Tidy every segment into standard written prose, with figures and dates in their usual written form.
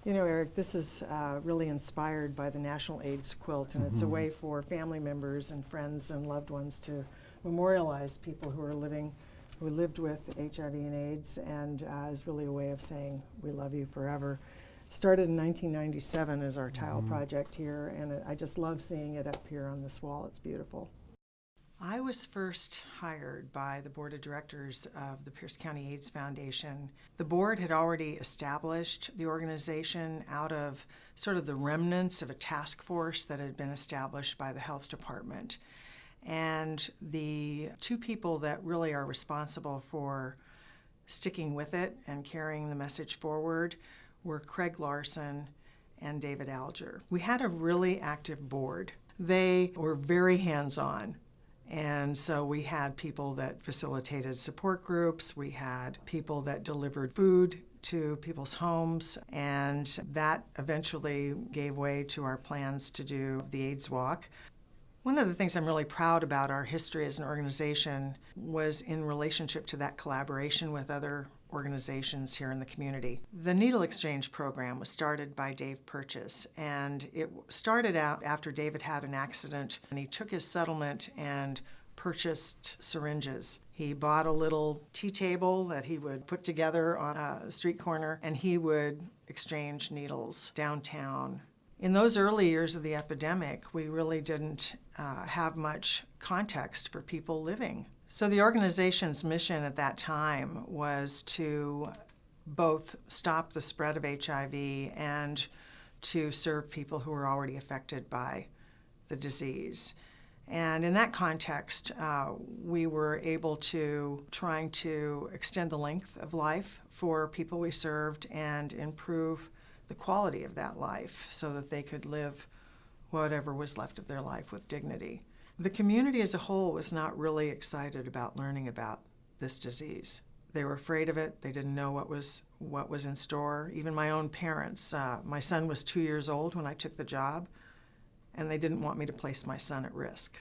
You know, Eric, this is really inspired by the National AIDS Quilt, and it's a way for family members and friends and loved ones to memorialize people who lived with HIV and AIDS, and is really a way of saying we love you forever. Started in 1997 as our tile project here, and I just love seeing it up here on this wall. It's beautiful. I was first hired by the board of directors of the Pierce County AIDS Foundation. The board had already established the organization out of sort of the remnants of a task force that had been established by the health department. And the two people that really are responsible for sticking with it and carrying the message forward were Craig Larson and David Alger. We had a really active board. They were very hands-on. And so we had people that facilitated support groups, we had people that delivered food to people's homes, and that eventually gave way to our plans to do the AIDS Walk. One of the things I'm really proud about our history as an organization was in relationship to that collaboration with other organizations here in the community. The Needle Exchange program was started by Dave Purchase, and it started out after David had an accident, and he took his settlement and purchased syringes. He bought a little tea table that he would put together on a street corner, and he would exchange needles downtown. In those early years of the epidemic, we really didn't have much context for people living. So the organization's mission at that time was to both stop the spread of HIV and to serve people who were already affected by the disease. And in that context, we were able to trying to extend the length of life for people we served and improve the quality of that life so that they could live whatever was left of their life with dignity. The community as a whole was not really excited about learning about this disease. They were afraid of it. They didn't know what was in store. Even my own parents. My son was 2 years old when I took the job, and they didn't want me to place my son at risk.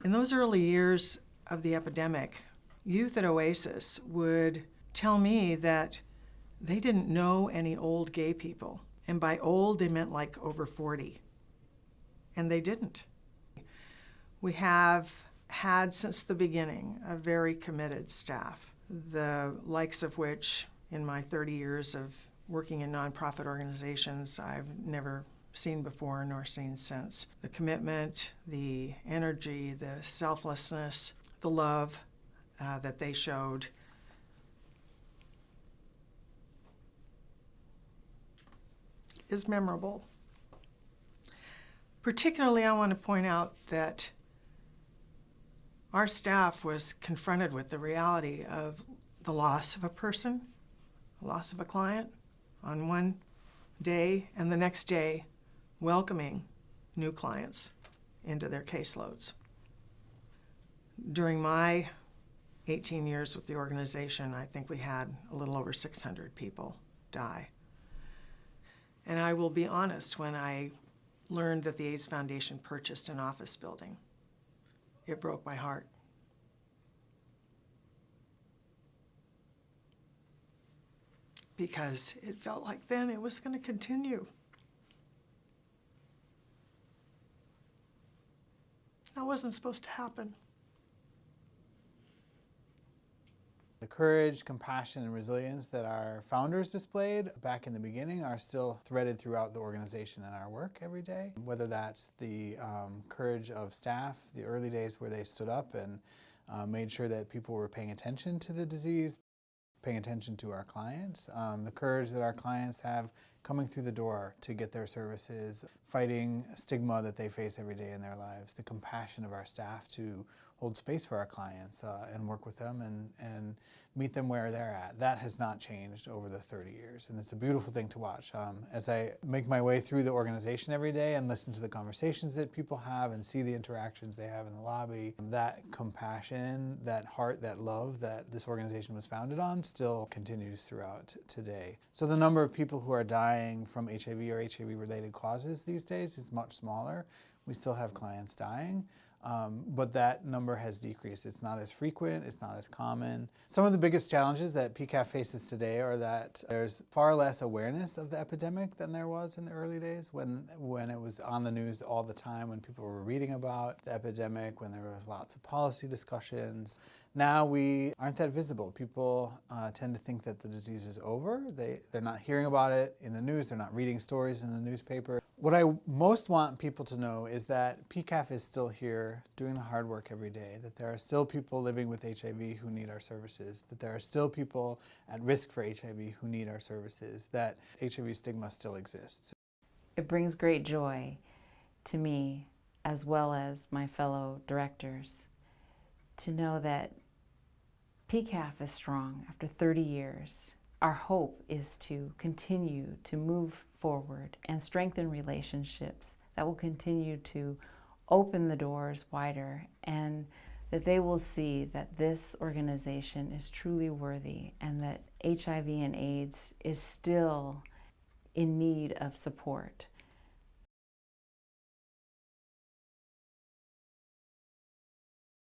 In those early years of the epidemic, youth at Oasis would tell me that they didn't know any old gay people. And by old, they meant like over 40. And they didn't. We have had since the beginning a very committed staff, the likes of which in my 30 years of working in nonprofit organizations I've never seen before nor seen since. The commitment, the energy, the selflessness, the love that they showed. Is memorable. Particularly, I want to point out that our staff was confronted with the reality of the loss of a person, the loss of a client on one day, and the next day welcoming new clients into their caseloads. During my 18 years with the organization, I think we had a little over 600 people die. And I will be honest, when I learned that the AIDS Foundation purchased an office building, it broke my heart. Because it felt like then it was going to continue. That wasn't supposed to happen. The courage, compassion, and resilience that our founders displayed back in the beginning are still threaded throughout the organization and our work every day. Whether that's the courage of staff, the early days where they stood up and made sure that people were paying attention to the disease, paying attention to our clients, the courage that our clients have coming through the door to get their services, fighting stigma that they face every day in their lives, the compassion of our staff to hold space for our clients and work with them and meet them where they're at. That has not changed over the 30 years, and it's a beautiful thing to watch. As I make my way through the organization every day and listen to the conversations that people have and see the interactions they have in the lobby, that compassion, that heart, that love that this organization was founded on still continues throughout today. So the number of people who are dying from HIV or HIV-related causes these days is much smaller. We still have clients dying, but that number has decreased. It's not as frequent, it's not as common. Some of the biggest challenges that PCAF faces today are that there's far less awareness of the epidemic than there was in the early days when it was on the news all the time, when people were reading about the epidemic, when there was lots of policy discussions. Now we aren't that visible. People tend to think that the disease is over. They're not hearing about it in the news, they're not reading stories in the newspaper. What I most want people to know is that PCAF is still here doing the hard work every day, that there are still people living with HIV who need our services, that there are still people at risk for HIV who need our services, that HIV stigma still exists. It brings great joy to me, as well as my fellow directors, to know that PCAF is strong after 30 years. Our hope is to continue to move forward and strengthen relationships that will continue to open the doors wider, and that they will see that this organization is truly worthy and that HIV and AIDS is still in need of support.